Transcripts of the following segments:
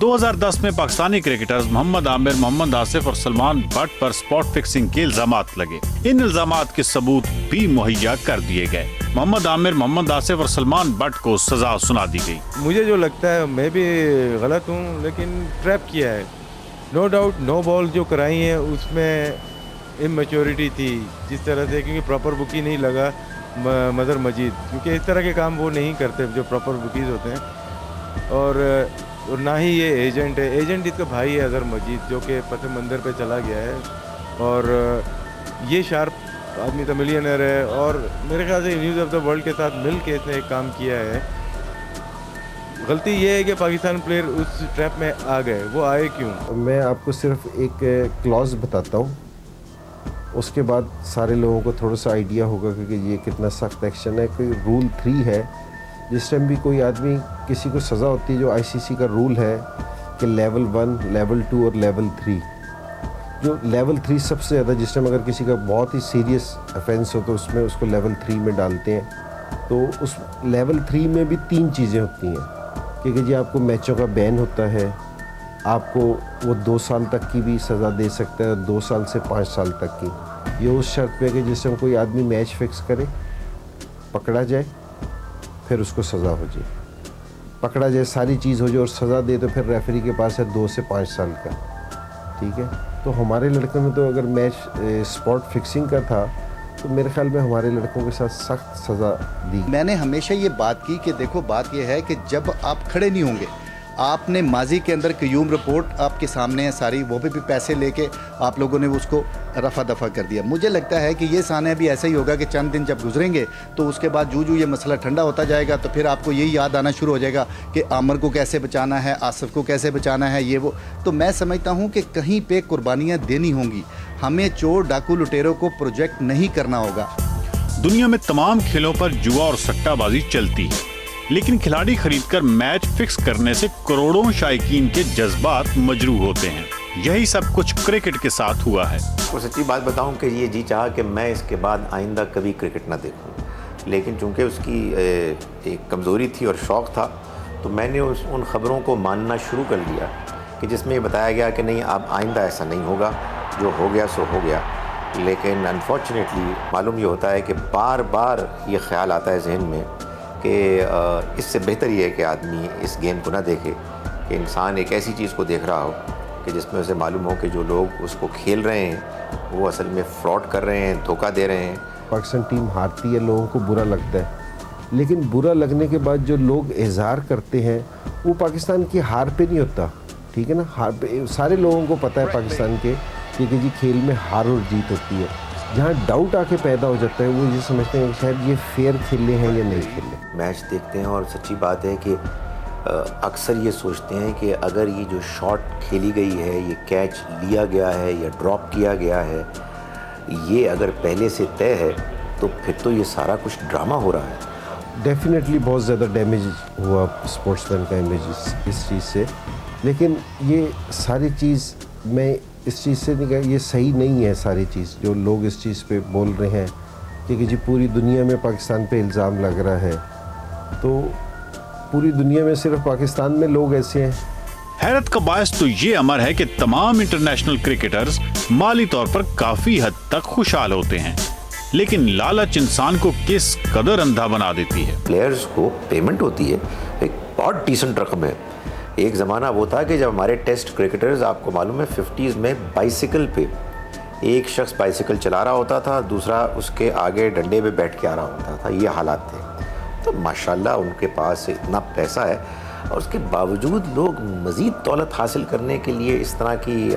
2010 में पाकिस्तानी क्रिकेटर्स मोहम्मद आमिर, मोहम्मद आसिफ और सलमान बट पर स्पॉट फिक्सिंग के इल्जामात लगे। इन इल्जामात के सबूत भी मुहैया कर दिए गए। मोहम्मद आमिर, मोहम्मद आसिफ और सलमान बट को सजा सुना दी गई। मुझे जो लगता है, मैं भी गलत हूँ, लेकिन ट्रैप किया है। नो डाउट नो बॉल जो कराई है उसमें इमेच्योरिटी थी जिस तरह से, क्योंकि प्रॉपर बुकी नहीं लगा मदर मजीद, क्योंकि इस तरह के काम वो नहीं करते जो प्रॉपर बुकीज़ होते हैं। और ना ही ये एजेंट है, एजेंट इसका भाई है अजहर मजीद, जो कि पथ मंदिर पे चला गया है। और ये शार्प आदमी तो मिलियनर है, और मेरे ख्याल से न्यूज़ ऑफ द वर्ल्ड के साथ मिल के इसने एक काम किया है। गलती ये है कि पाकिस्तान प्लेयर उस ट्रैप में आ गए। वो आए क्यों? मैं आपको सिर्फ एक क्लॉज बताता हूँ, उसके बाद सारे लोगों को थोड़ा सा आइडिया होगा कि ये कितना सख्त एक्शन है। कोई रूल 3 है, जिस टाइम भी कोई आदमी किसी को सज़ा होती है, जो आईसीसी का रूल है कि लेवल 1, लेवल 2 और लेवल 3। जो लेवल 3 सबसे ज़्यादा, जिस टाइम अगर किसी का बहुत ही सीरियस ऑफेंस हो तो उसमें उसको लेवल 3 में डालते हैं। तो उस लेवल 3 में भी 3 चीज़ें होती हैं, क्योंकि जी आपको मैचों का बैन होता है, आपको वो 2 साल तक की भी सज़ा दे सकता है, 2 साल से 5 साल तक की। ये उस शर्त पे है कि जिस टाइम कोई आदमी मैच फिक्स करे, पकड़ा जाए, फिर उसको सज़ा हो जाए। पकड़ा जाए, सारी चीज़ हो जाए और सज़ा दे, तो फिर रेफरी के पास है 2 से 5 साल का। ठीक है, तो हमारे लड़कों में तो अगर मैच स्पॉट फिक्सिंग का था तो मेरे ख्याल में हमारे लड़कों के साथ सख्त सज़ा दी। मैंने हमेशा ये बात की कि देखो, बात ये है कि जब आप खड़े नहीं होंगे, आपने माजी के अंदर क्यूम रिपोर्ट आपके सामने है सारी, वो भी पैसे लेके आप लोगों ने उसको रफा दफा कर दिया। मुझे लगता है कि ये साने भी ऐसा ही होगा कि चंद दिन जब गुजरेंगे तो उसके बाद जू ये मसला ठंडा होता जाएगा, तो फिर आपको यही याद आना शुरू हो जाएगा कि आमिर को कैसे बचाना है, आसिफ को कैसे बचाना है, ये वो। तो मैं समझता हूँ कि कहीं पे कुर्बानियाँ देनी होंगी। हमें चोर डाकू लुटेरों को प्रोजेक्ट नहीं करना होगा। दुनिया में तमाम खेलों पर जुआ और सट्टाबाजी चलती है, लेकिन खिलाड़ी खरीदकर मैच फिक्स करने से करोड़ों शायकीन के जज्बात मजरूह होते हैं। यही सब कुछ क्रिकेट के साथ हुआ है। और सच्ची बात बताऊं कि ये जी चाहा कि मैं इसके बाद आइंदा कभी क्रिकेट ना देखूं, लेकिन चूंकि उसकी एक कमज़ोरी थी और शौक़ था, तो मैंने उन ख़बरों को मानना शुरू कर दिया कि जिसमें ये बताया गया कि नहीं, अब आइंदा ऐसा नहीं होगा, जो हो गया सो हो गया। लेकिन अनफॉर्चुनेटली मालूम ये होता है कि बार बार ये ख्याल आता है जहन में कि इससे बेहतर ये है कि आदमी इस गेम को ना देखे, कि इंसान एक ऐसी चीज़ को देख रहा हो कि जिसमें उसे मालूम हो कि जो लोग उसको खेल रहे हैं वो असल में फ्रॉड कर रहे हैं, धोखा दे रहे हैं। पाकिस्तान टीम हारती है, लोगों को बुरा लगता है, लेकिन बुरा लगने के बाद जो लोग इजहार करते हैं वो पाकिस्तान की हार पे नहीं होता। ठीक है ना, हार पे सारे लोगों को पता है पाकिस्तान के कि जी खेल में हार और जीत होती है। जहाँ डाउट आके पैदा हो जाता है, वो ये समझते हैं कि शायद ये फेयर खेले हैं या नहीं खेले। मैच देखते हैं और सच्ची बात है कि अक्सर ये सोचते हैं कि अगर ये जो शॉट खेली गई है, ये कैच लिया गया है या ड्रॉप किया गया है, ये अगर पहले से तय है तो फिर तो ये सारा कुछ ड्रामा हो रहा है। डेफिनेटली बहुत ज़्यादा डैमेज हुआ स्पोर्ट्समैन का इमेज इस चीज़ से, लेकिन ये सारी चीज़ मैं इस चीज़ से नहीं कहा, ये सही नहीं है सारी चीज़ जो लोग इस चीज़ पे बोल रहे हैं, क्योंकि जी पूरी दुनिया में पाकिस्तान पे इल्ज़ाम लग रहा है, तो पूरी दुनिया में सिर्फ पाकिस्तान में लोग ऐसे हैं। हैरत का बायस तो ये अमर है कि तमाम इंटरनेशनल क्रिकेटर्स माली तौर पर काफी हद तक खुशहाल होते हैं, लेकिन लालच इंसान को किस कदर अंधा बना देती है। प्लेयर्स को पेमेंट होती है, एक बहुत डिसेंट रकम है। एक ज़माना वो था कि जब हमारे टेस्ट क्रिकेटर्स, आपको मालूम है 50s में बाइसिकल पे एक शख्स बाइसिकल चला रहा होता था, दूसरा उसके आगे डंडे पे बैठ के आ रहा होता था, ये हालात थे। तो माशाल्लाह उनके पास इतना पैसा है और उसके बावजूद लोग मज़ीद दौलत हासिल करने के लिए इस तरह की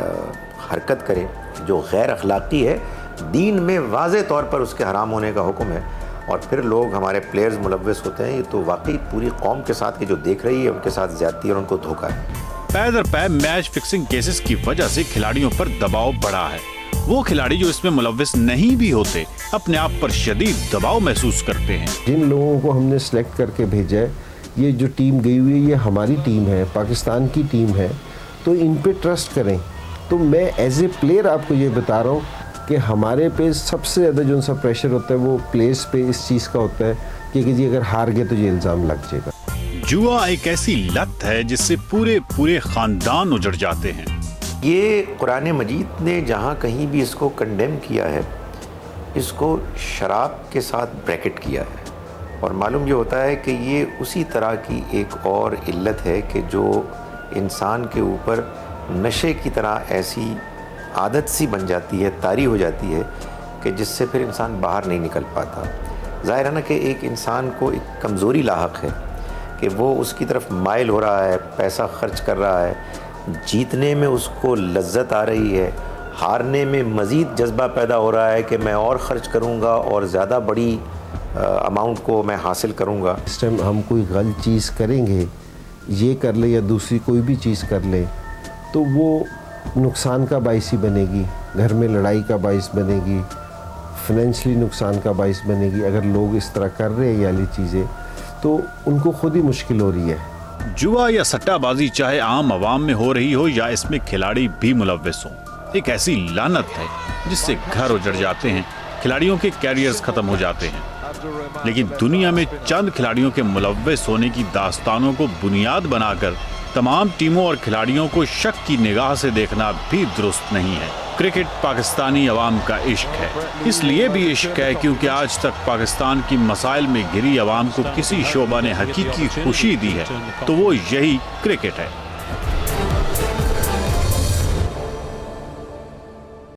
हरकत करें जो गैर अखलाक़ी है। दीन में वाज़े तौर पर उसके हराम होने का हुक्म है, और फिर लोग हमारे प्लेयर्स मुलव्वस होते हैं। ये तो वाकई पूरी कौम के साथ की जो देख रही है उनके साथ ज़्यादती और उनको धोखा है। पै दर पै मैच फिक्सिंग केसेस की वजह से खिलाड़ियों पर दबाव बढ़ा है। वो खिलाड़ी जो इसमें मुलव्वस नहीं भी होते अपने आप पर शदीद दबाव महसूस करते हैं। जिन लोगों को हमने सेलेक्ट करके भेजा है, ये जो टीम गई हुई है ये हमारी टीम है, पाकिस्तान की टीम है, तो इन पे ट्रस्ट करें। तो मैं एज ए प्लेयर आपको ये बता रहा हूँ कि हमारे पे सबसे ज़्यादा जो सा प्रेशर होता है वो प्लेयर्स पे इस चीज़ का होता है कि जी अगर हार गए तो ये इल्ज़ाम लग जाएगा। जुआ एक ऐसी लत है जिससे पूरे पूरे खानदान उजड़ जाते हैं। ये कुरान मजीद ने जहाँ कहीं भी इसको कंडेम किया है, इसको शराब के साथ ब्रैकेट किया है। और मालूम ये होता है कि ये उसी तरह की एक और इल्लत है कि जो इंसान के ऊपर नशे की तरह ऐसी आदत सी बन जाती है, तारी हो जाती है कि जिससे फिर इंसान बाहर नहीं निकल पाता। ज़ाहिर है ना कि एक इंसान को एक कमज़ोरी लाहक है कि वो उसकी तरफ माइल हो रहा है, पैसा खर्च कर रहा है, जीतने में उसको लज्जत आ रही है, हारने में मज़ीद जज्बा पैदा हो रहा है कि मैं और ख़र्च करूँगा और ज़्यादा बड़ी अमाउंट को मैं हासिल करूँगा। इस टाइम हम कोई गलत चीज़ करेंगे, ये कर ले या दूसरी कोई भी चीज़ कर ले, तो वो नुकसान का बाइस ही बनेगी, घर में लड़ाई का बाइस बनेगी, फाइनेंशियली नुकसान का बाइस बनेगी। अगर लोग इस तरह कर रहे हैं ये वाली चीज़ें, तो उनको खुद ही मुश्किल हो रही है। जुआ या सट्टाबाजी चाहे आम आवाम में हो रही हो या इसमें खिलाड़ी भी मुलव्विस हों, एक ऐसी लानत है जिससे घर उजड़ जाते हैं, खिलाड़ियों के कैरियर्स खत्म हो जाते हैं। लेकिन दुनिया में चंद खिलाड़ियों के मुलव्विस होने की दास्तानों को बुनियाद बनाकर तमाम टीमों और खिलाड़ियों को शक की निगाह से देखना भी दुरुस्त नहीं है। क्रिकेट पाकिस्तानी अवाम का इश्क है, इसलिए भी इश्क है क्योंकि आज तक पाकिस्तान की मसाइल में घिरी अवाम को किसी शोबा ने हकीकी खुशी दी है तो वो यही क्रिकेट है।